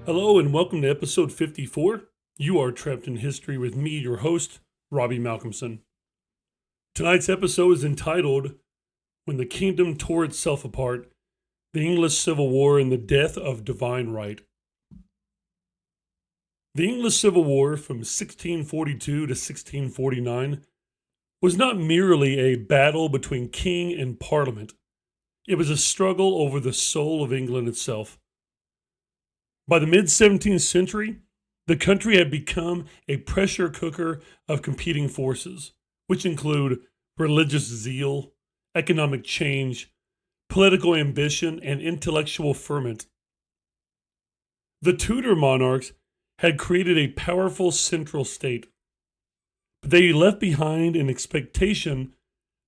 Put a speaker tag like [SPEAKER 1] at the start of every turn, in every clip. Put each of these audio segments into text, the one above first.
[SPEAKER 1] Hello and welcome to episode 54. You are trapped in history with me, your host, Robbie Malcolmson. Tonight's episode is entitled When the Kingdom Tore Itself Apart, the English Civil War and the Death of Divine Right. The English Civil War from 1642 to 1649 was not merely a battle between king and parliament. It was a struggle over the soul of England itself. By the mid-17th century, the country had become a pressure cooker of competing forces, which include religious zeal, economic change, political ambition, and intellectual ferment. The Tudor monarchs had created a powerful central state, but they left behind an expectation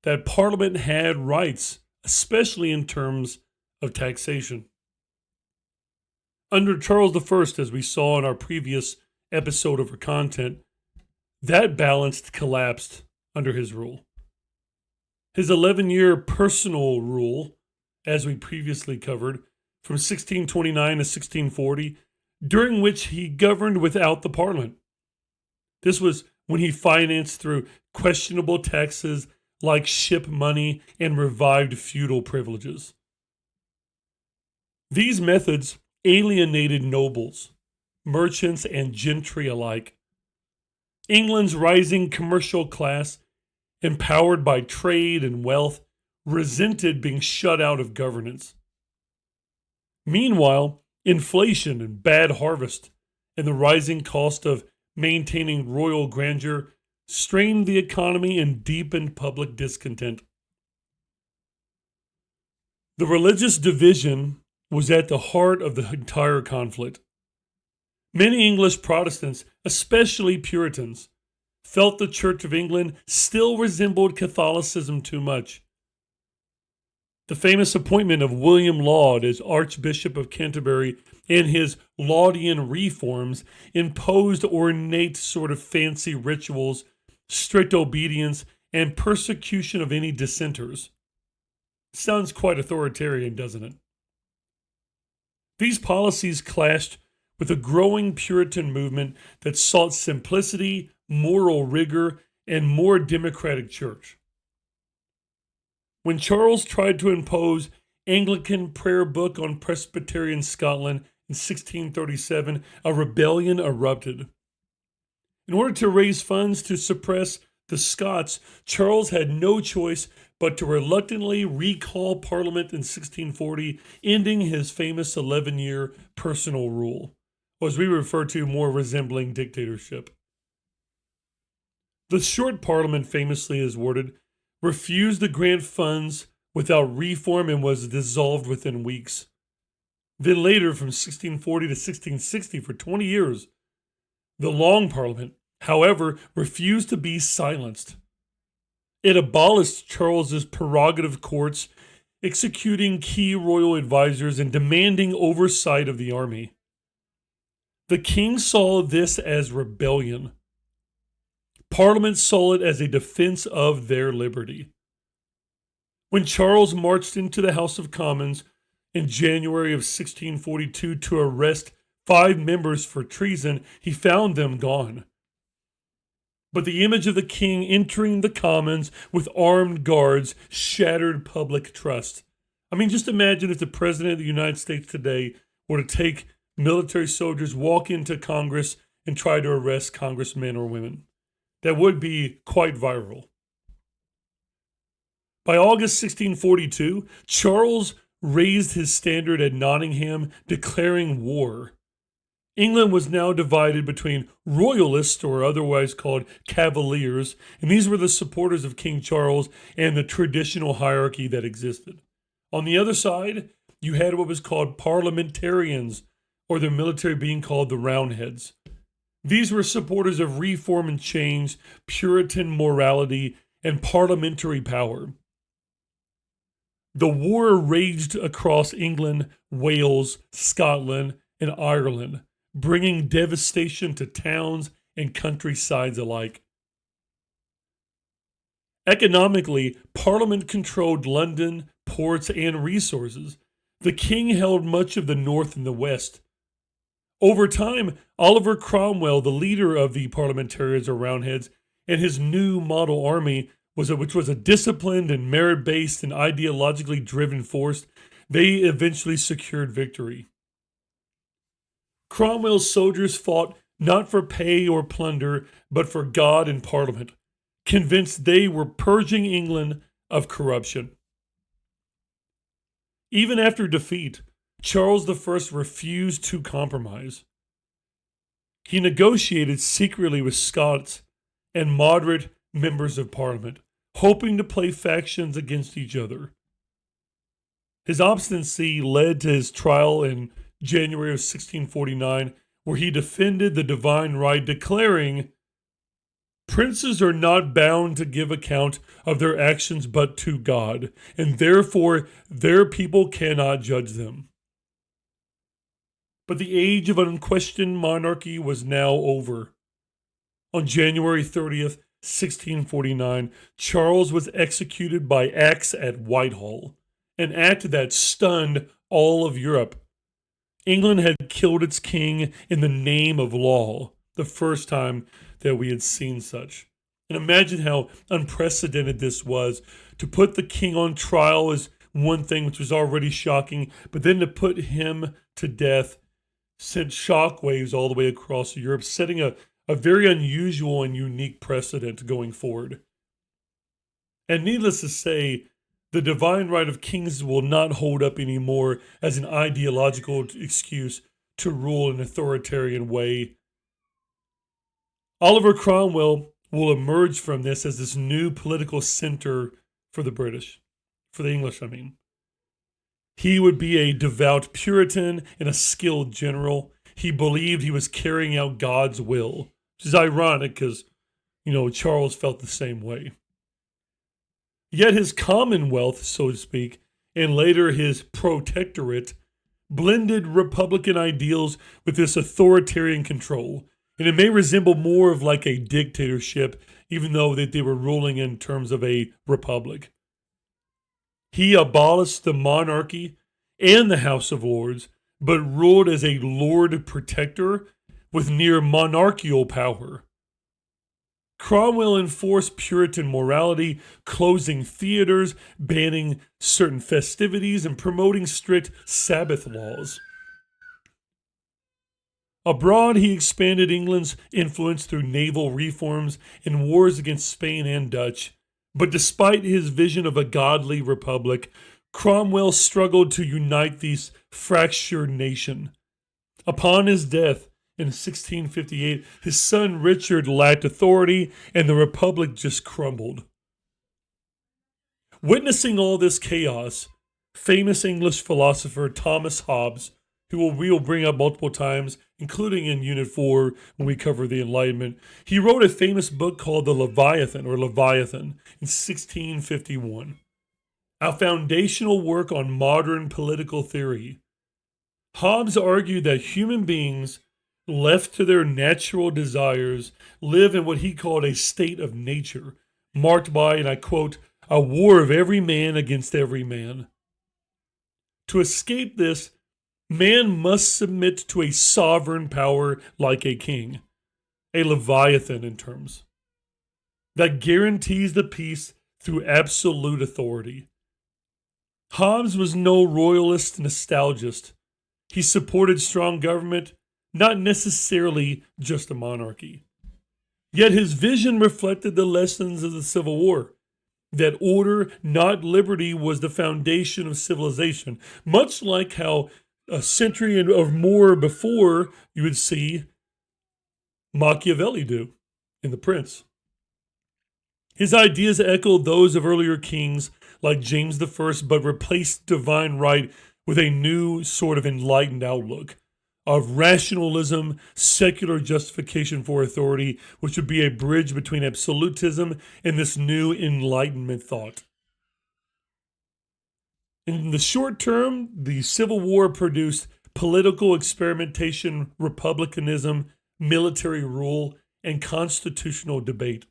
[SPEAKER 1] that Parliament had rights, especially in terms of taxation. Under Charles I, as we saw in our previous episode of our content, that balance collapsed under his rule. His 11-year personal rule, as we previously covered, from 1629 to 1640, during which he governed without the Parliament. This was when he financed through questionable taxes like ship money and revived feudal privileges. These methods alienated nobles, merchants, and gentry alike. England's rising commercial class, empowered by trade and wealth, resented being shut out of governance. Meanwhile, inflation and bad harvest and the rising cost of maintaining royal grandeur strained the economy and deepened public discontent. The religious division was at the heart of the entire conflict. Many English Protestants, especially Puritans, felt the Church of England still resembled Catholicism too much. The famous appointment of William Laud as Archbishop of Canterbury and his Laudian reforms imposed ornate sort of fancy rituals, strict obedience, and persecution of any dissenters. Sounds quite authoritarian, doesn't it? These policies clashed with a growing Puritan movement that sought simplicity, moral rigor, and more democratic church. When Charles tried to impose Anglican prayer book on Presbyterian Scotland in 1637, a rebellion erupted. In order to raise funds to suppress the Scots, Charles had no choice but to reluctantly recall Parliament in 1640, ending his famous 11-year personal rule, or as we refer to more resembling dictatorship. The short Parliament, famously as worded, refused to grant funds without reform and was dissolved within weeks. Then later, from 1640 to 1660, for 20 years, the Long Parliament, however, refused to be silenced. It abolished Charles's prerogative courts, executing key royal advisors and demanding oversight of the army. The king saw this as rebellion. Parliament saw it as a defense of their liberty. When Charles marched into the House of Commons in January of 1642 to arrest 5 members for treason, he found them gone. But the image of the king entering the Commons with armed guards shattered public trust. I mean, just imagine if the President of the United States today were to take military soldiers, walk into Congress, and try to arrest congressmen or women. That would be quite viral. By August 1642, Charles raised his standard at Nottingham, declaring war. England was now divided between royalists, or otherwise called cavaliers, and these were the supporters of King Charles and the traditional hierarchy that existed. On the other side, you had what was called parliamentarians, or their military being called the Roundheads. These were supporters of reform and change, Puritan morality, and parliamentary power. The war raged across England, Wales, Scotland, and Ireland, bringing devastation to towns and countrysides alike. Economically, Parliament controlled London, ports, and resources. The king held much of the north and the west. Over time, Oliver Cromwell, the leader of the parliamentarians or Roundheads, and his new model army, which was a disciplined and merit-based and ideologically driven force, they eventually secured victory. Cromwell's soldiers fought not for pay or plunder, but for God and Parliament, convinced they were purging England of corruption. Even after defeat, Charles I refused to compromise. He negotiated secretly with Scots and moderate members of Parliament, hoping to play factions against each other. His obstinacy led to his trial in January of 1649, where he defended the divine right, declaring, "Princes are not bound to give account of their actions but to God, and therefore their people cannot judge them." But the age of unquestioned monarchy was now over. On January 30th, 1649, Charles was executed by axe at Whitehall, an act that stunned all of Europe. England had killed its king in the name of law, the first time that we had seen such. And imagine how unprecedented this was. To put the king on trial is one thing, which was already shocking, but then to put him to death sent shockwaves all the way across Europe, setting a very unusual and unique precedent going forward. And needless to say, the divine right of kings will not hold up anymore as an ideological excuse to rule in an authoritarian way. Oliver Cromwell will emerge from this as this new political center for the British, for the English, I mean. He would be a devout Puritan and a skilled general. He believed he was carrying out God's will, which is ironic because, Charles felt the same way. Yet his commonwealth, so to speak, and later his protectorate, blended Republican ideals with this authoritarian control. And it may resemble more of like a dictatorship, even though they were ruling in terms of a republic. He abolished the monarchy and the House of Lords, but ruled as a Lord Protector with near monarchical power. Cromwell enforced Puritan morality, closing theaters, banning certain festivities, and promoting strict Sabbath laws. Abroad, he expanded England's influence through naval reforms and wars against Spain and Dutch. But despite his vision of a godly republic, Cromwell struggled to unite this fractured nation. Upon his death in 1658, his son Richard lacked authority and the republic just crumbled. Witnessing all this chaos, famous English philosopher Thomas Hobbes, who we will bring up multiple times, including in Unit 4 when we cover the Enlightenment, he wrote a famous book called The Leviathan, in 1651, a foundational work on modern political theory. Hobbes argued that human beings, left to their natural desires, live in what he called a state of nature, marked by, and I quote, a war of every man against every man. To escape this, man must submit to a sovereign power like a king, a leviathan in terms, that guarantees the peace through absolute authority. Hobbes was no royalist nostalgist. He supported strong government, not necessarily just a monarchy. Yet his vision reflected the lessons of the Civil War, that order, not liberty, was the foundation of civilization, much like how a century or more before you would see Machiavelli do in The Prince. His ideas echoed those of earlier kings like James I, but replaced divine right with a new sort of enlightened outlook of rationalism, secular justification for authority, which would be a bridge between absolutism and this new Enlightenment thought. In the short term, the Civil War produced political experimentation, republicanism, military rule, and constitutional debate.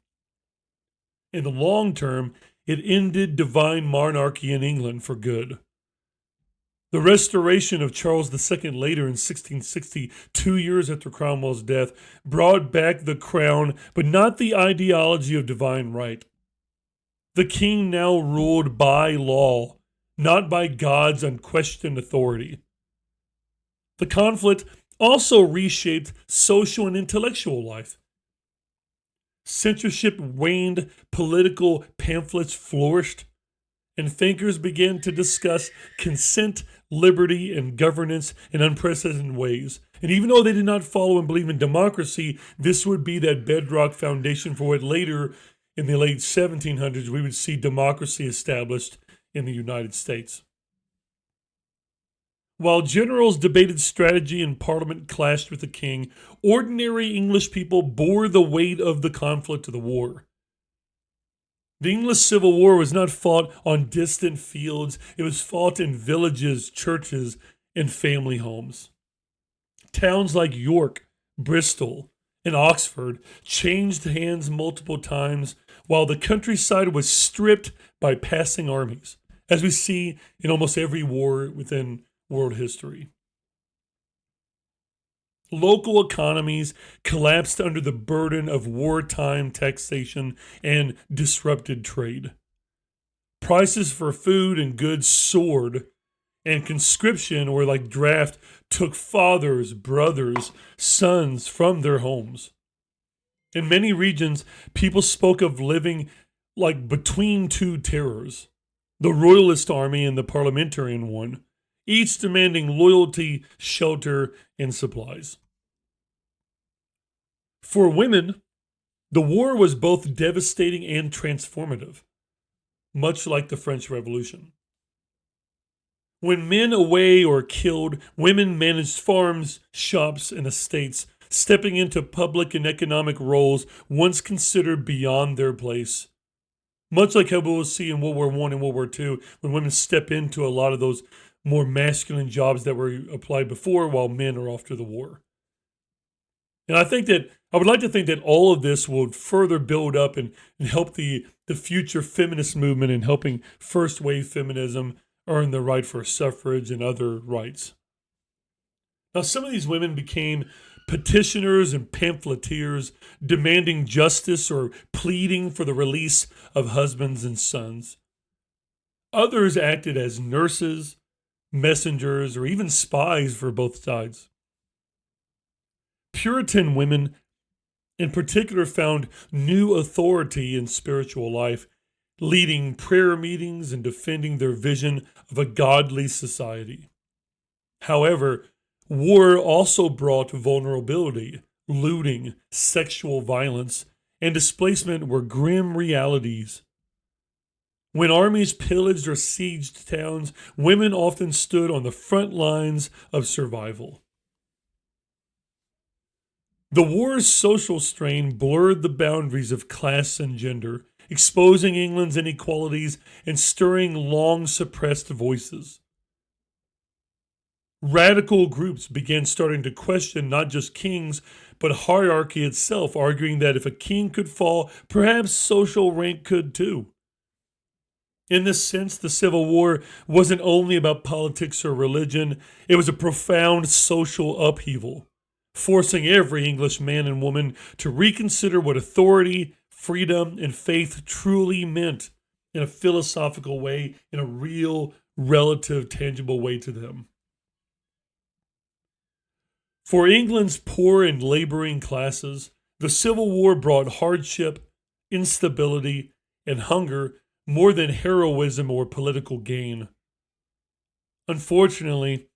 [SPEAKER 1] In the long term, it ended divine monarchy in England for good. The restoration of Charles II later in 1660, 2 years after Cromwell's death, brought back the crown, but not the ideology of divine right. The king now ruled by law, not by God's unquestioned authority. The conflict also reshaped social and intellectual life. Censorship waned, political pamphlets flourished, and thinkers began to discuss consent, liberty, and governance in unprecedented ways. And even though they did not follow and believe in democracy, this would be that bedrock foundation for what later, in the late 1700s, we would see democracy established in the United States. While generals debated strategy and Parliament clashed with the king, ordinary English people bore the weight of the conflict of the war. The English Civil War was not fought on distant fields. It was fought in villages, churches, and family homes. Towns like York, Bristol, and Oxford changed hands multiple times, while the countryside was stripped by passing armies, as we see in almost every war within world history. Local economies collapsed under the burden of wartime taxation and disrupted trade. Prices for food and goods soared, and conscription, or like draft, took fathers, brothers, sons from their homes. In many regions, people spoke of living like between two terrors, the royalist army and the parliamentarian one, each demanding loyalty, shelter, and supplies. For women, the war was both devastating and transformative, much like the French Revolution. When men away or killed, women managed farms, shops, and estates, stepping into public and economic roles once considered beyond their place. Much like how we'll see in World War I and World War II, when women step into a lot of those more masculine jobs that were applied before while men are off to the war. And I would like to think that all of this will further build up and help the future feminist movement in helping first wave feminism earn the right for suffrage and other rights. Now, some of these women became petitioners and pamphleteers, demanding justice or pleading for the release of husbands and sons. Others acted as nurses, messengers, or even spies for both sides. Puritan women, in particular, found new authority in spiritual life, leading prayer meetings and defending their vision of a godly society. However, war also brought vulnerability, looting, sexual violence, and displacement were grim realities. When armies pillaged or sieged towns, women often stood on the front lines of survival. The war's social strain blurred the boundaries of class and gender, exposing England's inequalities and stirring long-suppressed voices. Radical groups began starting to question not just kings, but hierarchy itself, arguing that if a king could fall, perhaps social rank could too. In this sense, the Civil War wasn't only about politics or religion, it was a profound social upheaval, forcing every English man and woman to reconsider what authority, freedom, and faith truly meant in a philosophical way, in a real, relative, tangible way to them. For England's poor and laboring classes, the Civil War brought hardship, instability, and hunger more than heroism or political gain. Unfortunately,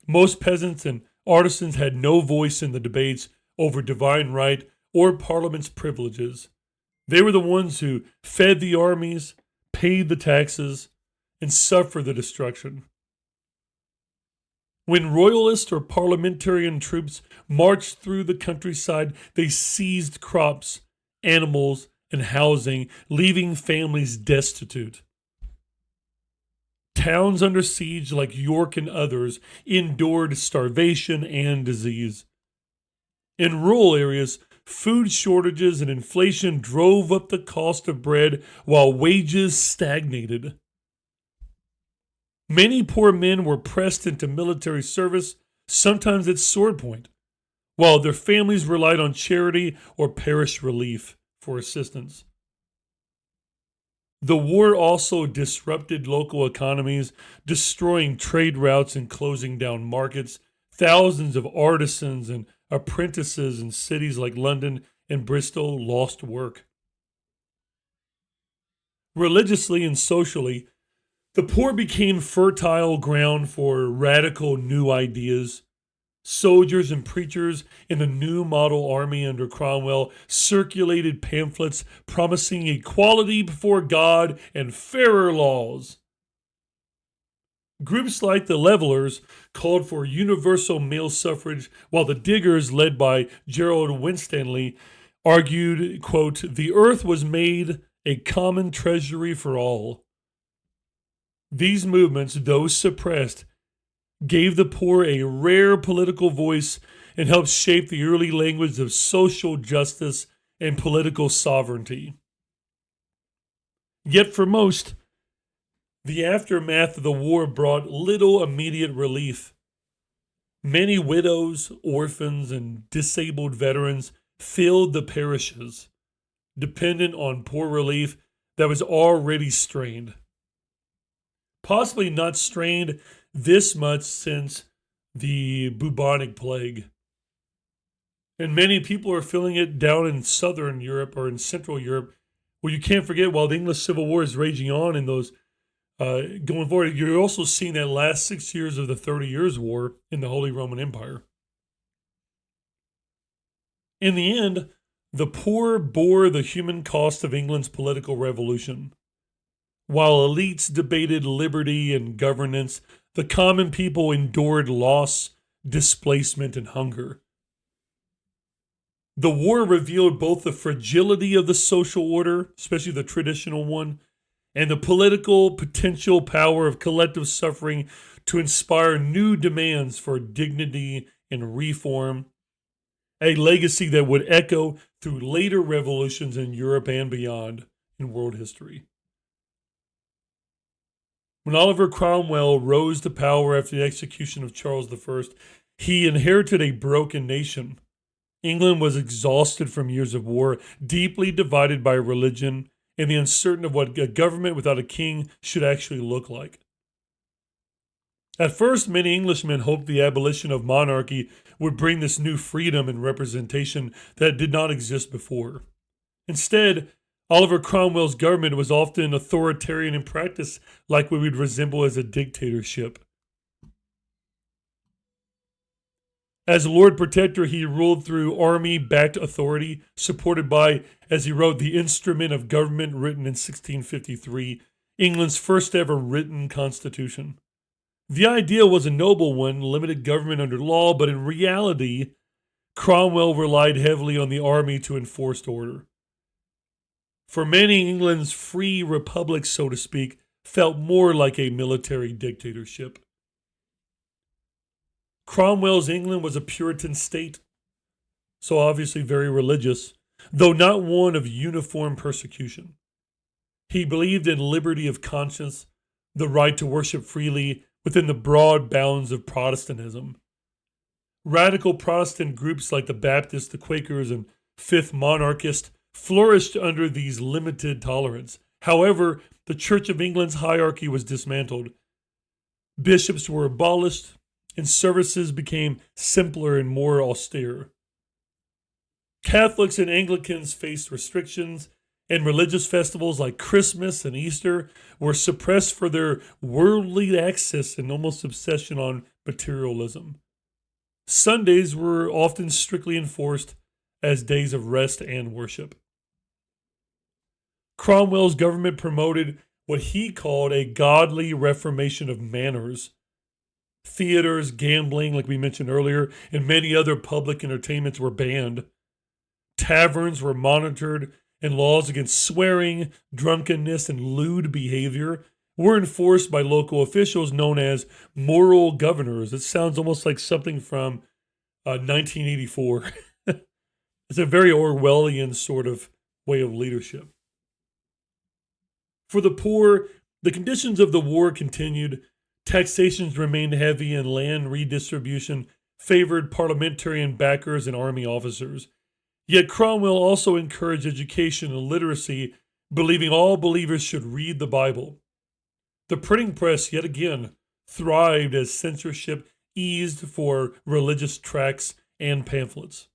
[SPEAKER 1] most peasants and artisans had no voice in the debates over divine right or Parliament's privileges. They were the ones who fed the armies, paid the taxes, and suffered the destruction. When royalist or parliamentarian troops marched through the countryside, they seized crops, animals, and housing, leaving families destitute. Towns under siege like York and others endured starvation and disease. In rural areas, food shortages and inflation drove up the cost of bread while wages stagnated. Many poor men were pressed into military service, sometimes at sword point, while their families relied on charity or parish relief for assistance. The war also disrupted local economies, destroying trade routes and closing down markets. Thousands of artisans and apprentices in cities like London and Bristol lost work. Religiously and socially, the poor became fertile ground for radical new ideas. Soldiers and preachers in the new model army under Cromwell circulated pamphlets promising equality before God and fairer laws. Groups like the Levelers called for universal male suffrage, while the Diggers, led by Gerald Winstanley, argued, quote, "The earth was made a common treasury for all." These movements, though suppressed, gave the poor a rare political voice and helped shape the early language of social justice and political sovereignty. Yet for most, the aftermath of the war brought little immediate relief. Many widows, orphans, and disabled veterans filled the parishes, dependent on poor relief that was already strained. Possibly not strained this much since the bubonic plague. And many people are feeling it down in southern Europe or in central Europe, where you can't forget while the English Civil War is raging on in those going forward, you're also seeing that last 6 years of the 30 Years' War in the Holy Roman Empire. In the end, the poor bore the human cost of England's political revolution. While elites debated liberty and governance, the common people endured loss, displacement, and hunger. The war revealed both the fragility of the social order, especially the traditional one, and the political potential power of collective suffering to inspire new demands for dignity and reform, a legacy that would echo through later revolutions in Europe and beyond in world history. When Oliver Cromwell rose to power after the execution of Charles I, he inherited a broken nation. England was exhausted from years of war, deeply divided by religion, and the uncertainty of what a government without a king should actually look like. At first, many Englishmen hoped the abolition of monarchy would bring this new freedom and representation that did not exist before. Instead, Oliver Cromwell's government was often authoritarian in practice, like what we'd resemble as a dictatorship. As Lord Protector, he ruled through army-backed authority, supported by, as he wrote, the instrument of government written in 1653, England's first ever written constitution. The idea was a noble one, limited government under law, but in reality, Cromwell relied heavily on the army to enforce order. For many, England's free republic, so to speak, felt more like a military dictatorship. Cromwell's England was a Puritan state, so obviously very religious, though not one of uniform persecution. He believed in liberty of conscience, the right to worship freely within the broad bounds of Protestantism. Radical Protestant groups like the Baptists, the Quakers, and Fifth Monarchists flourished under these limited tolerance. However, the Church of England's hierarchy was dismantled. Bishops were abolished, and services became simpler and more austere. Catholics and Anglicans faced restrictions, and religious festivals like Christmas and Easter were suppressed for their worldly access and almost obsession on materialism. Sundays were often strictly enforced as days of rest and worship. Cromwell's government promoted what he called a godly reformation of manners. Theaters, gambling, like we mentioned earlier, and many other public entertainments were banned. Taverns were monitored, and laws against swearing, drunkenness, and lewd behavior were enforced by local officials known as moral governors. It sounds almost like something from 1984. It's a very Orwellian sort of way of leadership. For the poor, the conditions of the war continued Taxations remained heavy and land redistribution favored parliamentarian backers and army officers. Yet Cromwell also encouraged education and literacy, believing all believers should read the Bible. The printing press, yet again, thrived as censorship eased for religious tracts and pamphlets.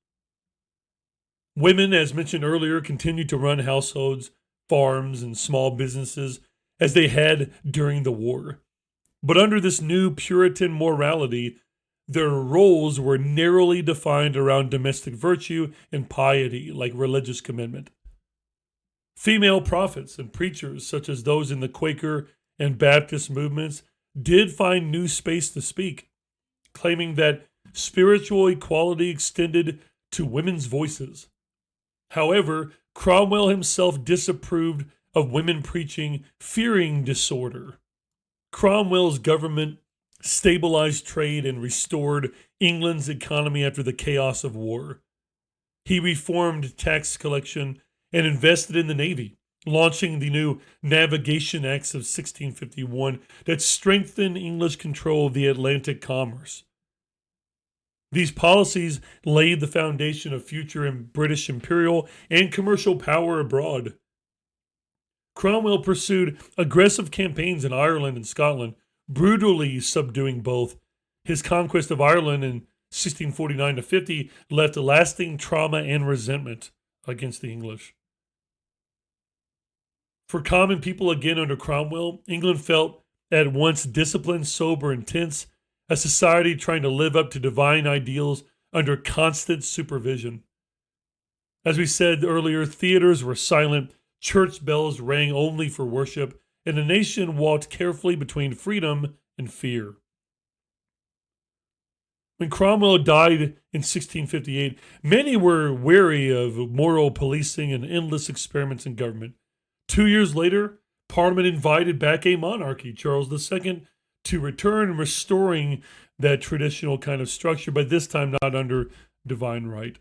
[SPEAKER 1] Women, as mentioned earlier, continued to run households, farms, and small businesses as they had during the war. But under this new Puritan morality, their roles were narrowly defined around domestic virtue and piety, like religious commitment. Female prophets and preachers, such as those in the Quaker and Baptist movements, did find new space to speak, claiming that spiritual equality extended to women's voices. However, Cromwell himself disapproved of women preaching, fearing disorder. Cromwell's government stabilized trade and restored England's economy after the chaos of war. He reformed tax collection and invested in the Navy, launching the new Navigation Acts of 1651 that strengthened English control of the Atlantic commerce. These policies laid the foundation of future British imperial and commercial power abroad. Cromwell pursued aggressive campaigns in Ireland and Scotland, brutally subduing both. His conquest of Ireland in 1649-50 left lasting trauma and resentment against the English. For common people, again under Cromwell, England felt at once disciplined, sober, and tense, a society trying to live up to divine ideals under constant supervision. As we said earlier, theaters were silent, church bells rang only for worship, and the nation walked carefully between freedom and fear. When Cromwell died in 1658, many were wary of moral policing and endless experiments in government. 2 years later, Parliament invited back a monarchy, Charles II, to return, restoring that traditional kind of structure, but this time not under divine right.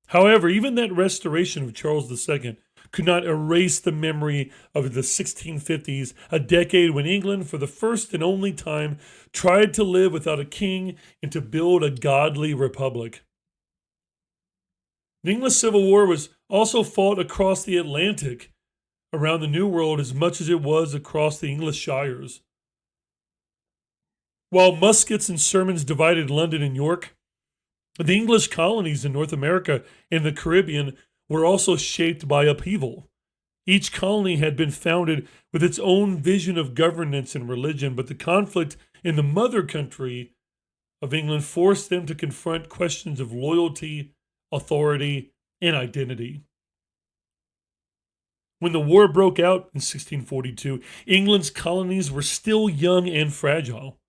[SPEAKER 1] However, even that restoration of Charles II could not erase the memory of the 1650s, a decade when England, for the first and only time, tried to live without a king and to build a godly republic. The English Civil War was also fought across the Atlantic around the New World as much as it was across the English shires. While muskets and sermons divided London and York, the English colonies in North America and the Caribbean were also shaped by upheaval. Each colony had been founded with its own vision of governance and religion, but the conflict in the mother country of England forced them to confront questions of loyalty, authority, and identity. When the war broke out in 1642, England's colonies were still young and fragile.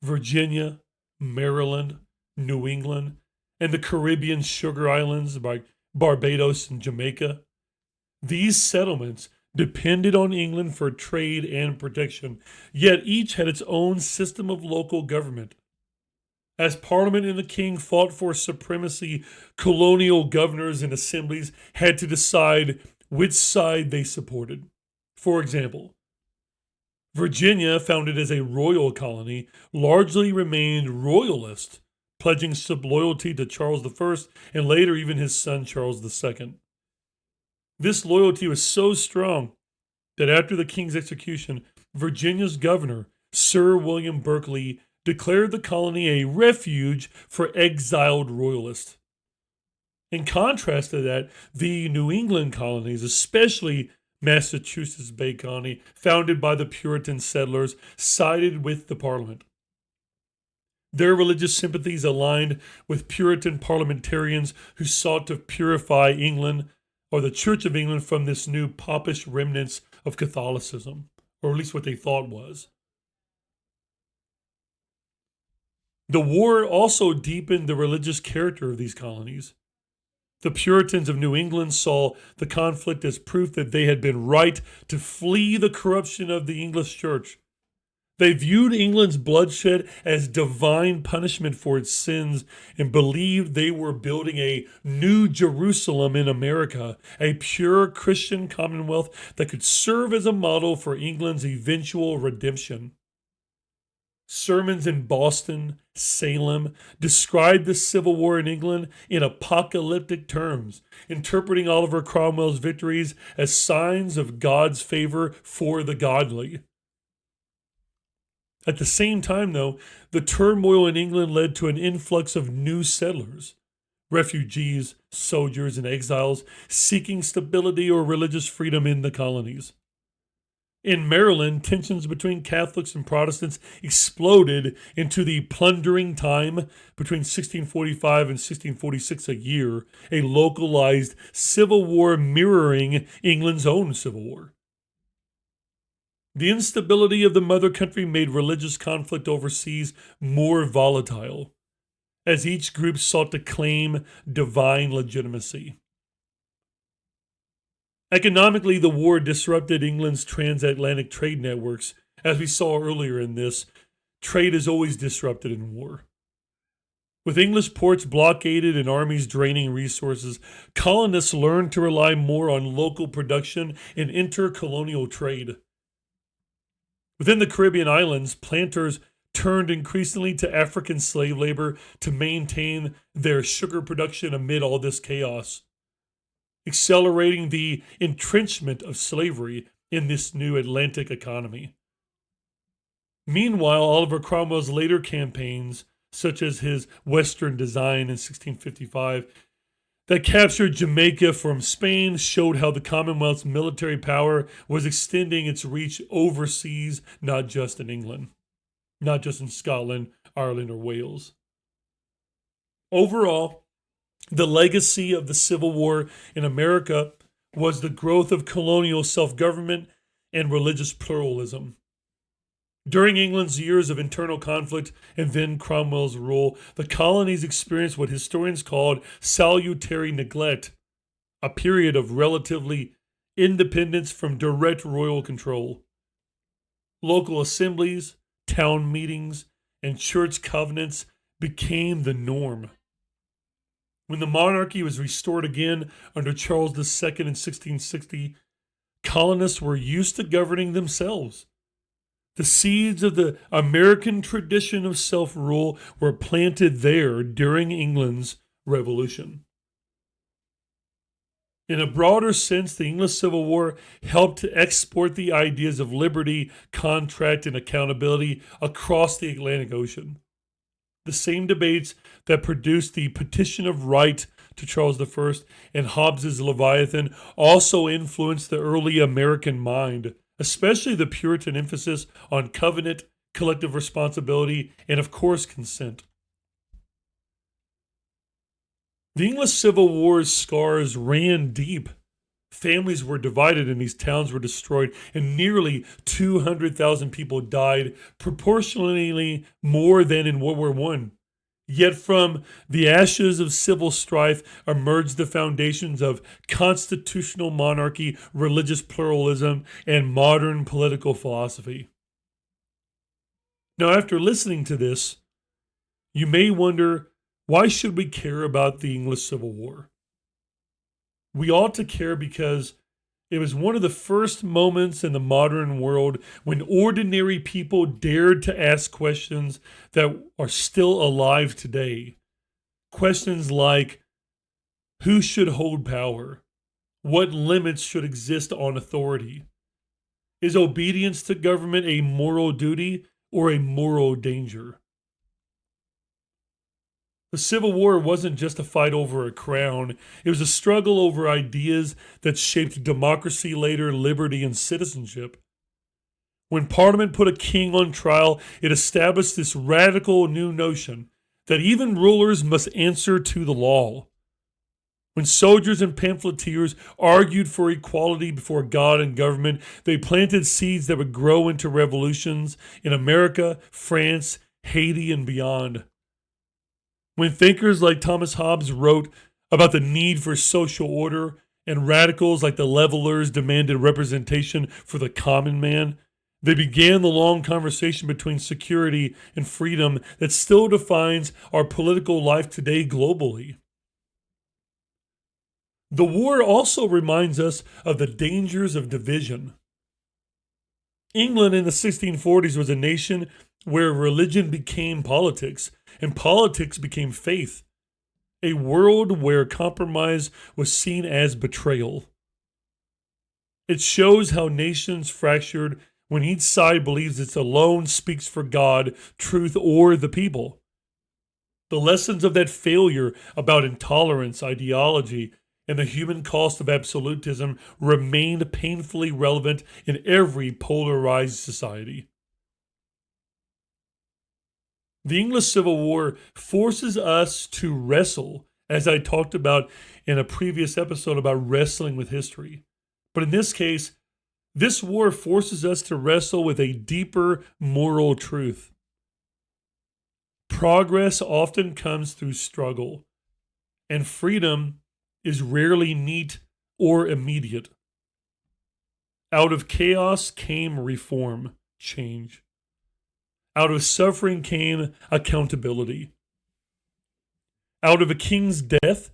[SPEAKER 1] Virginia, Maryland, New England, and the Caribbean sugar islands like Barbados and Jamaica. These settlements depended on England for trade and protection, yet each had its own system of local government. As Parliament and the King fought for supremacy, colonial governors and assemblies had to decide which side they supported. For example, Virginia, founded as a royal colony, largely remained royalist, pledging loyalty to Charles I and later even his son Charles II. This loyalty was so strong that after the king's execution, Virginia's governor, Sir William Berkeley, declared the colony a refuge for exiled royalists. In contrast to that, the New England colonies, especially Massachusetts Bay Colony, founded by the Puritan settlers, sided with the Parliament. Their religious sympathies aligned with Puritan parliamentarians who sought to purify England, or the Church of England, from this new popish remnants of Catholicism, or at least what they thought was. The war also deepened the religious character of these colonies. The Puritans of New England saw the conflict as proof that they had been right to flee the corruption of the English church. They viewed England's bloodshed as divine punishment for its sins and believed they were building a new Jerusalem in America, a pure Christian commonwealth that could serve as a model for England's eventual redemption. Sermons in Boston, Salem, described the Civil War in England in apocalyptic terms, interpreting Oliver Cromwell's victories as signs of God's favor for the godly. At the same time, though, the turmoil in England led to an influx of new settlers, refugees, soldiers, and exiles seeking stability or religious freedom in the colonies. In Maryland, tensions between Catholics and Protestants exploded into the plundering time between 1645 and 1646 a year, a localized civil war mirroring England's own civil war. The instability of the mother country made religious conflict overseas more volatile, as each group sought to claim divine legitimacy. Economically, the war disrupted England's transatlantic trade networks. As we saw earlier in this, trade is always disrupted in war. With English ports blockaded and armies draining resources, colonists learned to rely more on local production and intercolonial trade. Within the Caribbean islands, planters turned increasingly to African slave labor to maintain their sugar production amid all this chaos, accelerating the entrenchment of slavery in this new Atlantic economy. Meanwhile, Oliver Cromwell's later campaigns, such as his Western Design in 1655, that captured Jamaica from Spain, showed how the Commonwealth's military power was extending its reach overseas, not just in England, not just in Scotland, Ireland, or Wales. Overall, the legacy of the Civil War in America was the growth of colonial self-government and religious pluralism. During England's years of internal conflict and then Cromwell's rule, the colonies experienced what historians called salutary neglect, a period of relatively independence from direct royal control. Local assemblies, town meetings, and church covenants became the norm. When the monarchy was restored again under Charles II in 1660, colonists were used to governing themselves. The seeds of the American tradition of self-rule were planted there during England's Revolution. In a broader sense, the English Civil War helped to export the ideas of liberty, contract, and accountability across the Atlantic Ocean. The same debates that produced the Petition of Right to Charles I and Hobbes's Leviathan also influenced the early American mind, especially the Puritan emphasis on covenant, collective responsibility, and of course consent. The English Civil War's scars ran deep. Families were divided and these towns were destroyed, and nearly 200,000 people died, proportionally more than in World War I. Yet from the ashes of civil strife emerged the foundations of constitutional monarchy, religious pluralism, and modern political philosophy. Now, after listening to this, you may wonder, why should we care about the English Civil War? We ought to care because it was one of the first moments in the modern world when ordinary people dared to ask questions that are still alive today. Questions like, who should hold power? What limits should exist on authority? Is obedience to government a moral duty or a moral danger? The Civil War wasn't just a fight over a crown. It was a struggle over ideas that shaped democracy later, liberty, and citizenship. When Parliament put a king on trial, it established this radical new notion that even rulers must answer to the law. When soldiers and pamphleteers argued for equality before God and government, they planted seeds that would grow into revolutions in America, France, Haiti, and beyond. When thinkers like Thomas Hobbes wrote about the need for social order, and radicals like the Levelers demanded representation for the common man, they began the long conversation between security and freedom that still defines our political life today globally. The war also reminds us of the dangers of division. England in the 1640s was a nation where religion became politics and politics became faith, a world where compromise was seen as betrayal. It shows how nations fractured when each side believes it alone speaks for God, truth, or the people. The lessons of that failure about intolerance, ideology, and the human cost of absolutism remain painfully relevant in every polarized society. The English Civil War forces us to wrestle, as I talked about in a previous episode about wrestling with history. But in this case, this war forces us to wrestle with a deeper moral truth. Progress often comes through struggle, and freedom is rarely neat or immediate. Out of chaos came reform, change. Out of suffering came accountability. Out of a king's death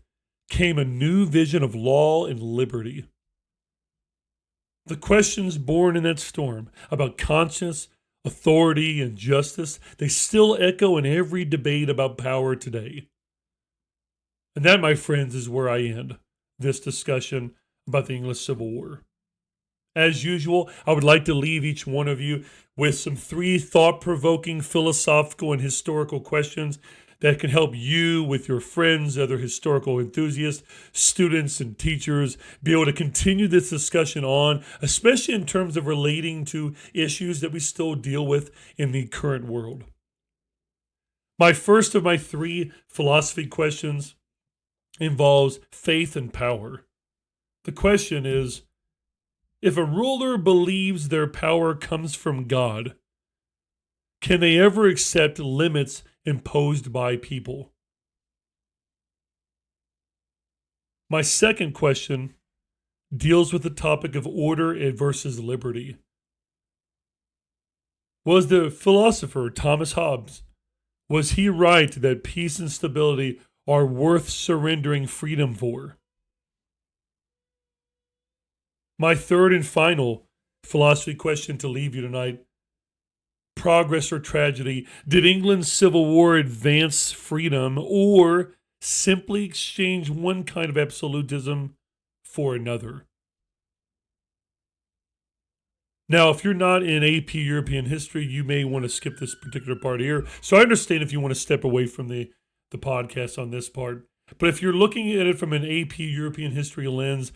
[SPEAKER 1] came a new vision of law and liberty. The questions born in that storm about conscience, authority, and justice, they still echo in every debate about power today. And that, my friends, is where I end this discussion about the English Civil War. As usual, I would like to leave each one of you with some 3 thought-provoking philosophical and historical questions that can help you with your friends, other historical enthusiasts, students, and teachers be able to continue this discussion on, especially in terms of relating to issues that we still deal with in the current world. My first of my 3 philosophy questions involves faith and power. The question is, if a ruler believes their power comes from God, can they ever accept limits imposed by people? My second question deals with the topic of order versus liberty. Was the philosopher Thomas Hobbes, was he right that peace and stability are worth surrendering freedom for? My third and final philosophy question to leave you tonight: progress or tragedy? Did England's Civil War advance freedom or simply exchange one kind of absolutism for another? Now, if you're not in AP European history, you may want to skip this particular part here. So I understand if you want to step away from the podcast on this part. But if you're looking at it from an AP European history lens,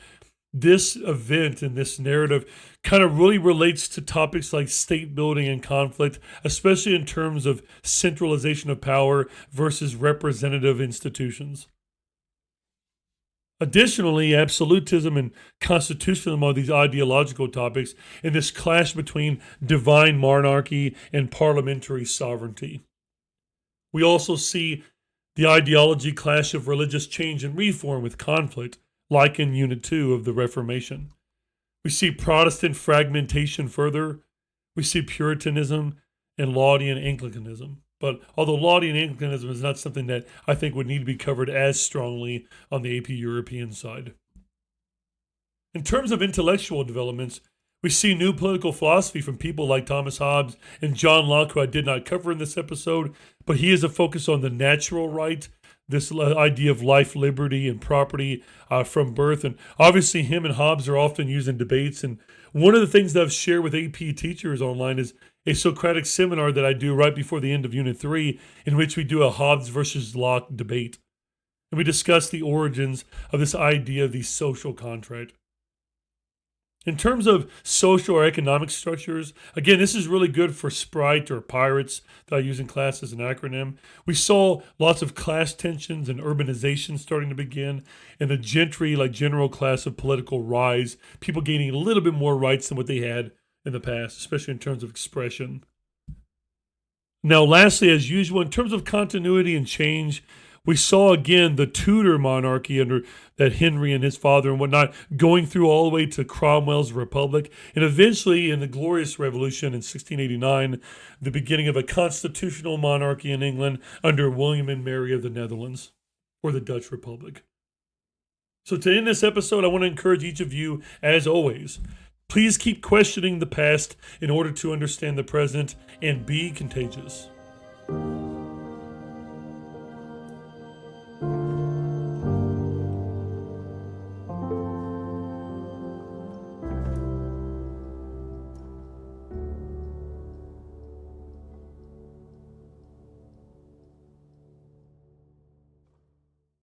[SPEAKER 1] this event and this narrative kind of really relates to topics like state building and conflict, especially in terms of centralization of power versus representative institutions. Additionally, absolutism and constitutionalism are these ideological topics in this clash between divine monarchy and parliamentary sovereignty. We also see the ideology clash of religious change and reform with conflict, like in Unit 2 of the Reformation. We see Protestant fragmentation further. We see Puritanism and Laudian Anglicanism. But although Laudian Anglicanism is not something that I think would need to be covered as strongly on the AP European side. In terms of intellectual developments, we see new political philosophy from people like Thomas Hobbes and John Locke, who I did not cover in this episode, but he is a focus on the natural right, this idea of life, liberty, and property from birth. And obviously him and Hobbes are often used in debates. And one of the things that I've shared with AP teachers online is a Socratic seminar that I do right before the end of Unit 3, in which we do a Hobbes versus Locke debate. And we discuss the origins of this idea of the social contract. In terms of social or economic structures, again, this is really good for Sprite or Pirates that I use in class as an acronym. We saw lots of class tensions and urbanization starting to begin, and the gentry, like general class of political rise, people gaining a little bit more rights than what they had in the past, especially in terms of expression. Now, lastly, as usual, in terms of continuity and change, we saw again the Tudor monarchy under that Henry and his father and whatnot going through all the way to Cromwell's Republic, and eventually in the Glorious Revolution in 1689, the beginning of a constitutional monarchy in England under William and Mary of the Netherlands, or the Dutch Republic. So to end this episode, I want to encourage each of you, as always, Please keep questioning the past in order to understand the present and be contagious.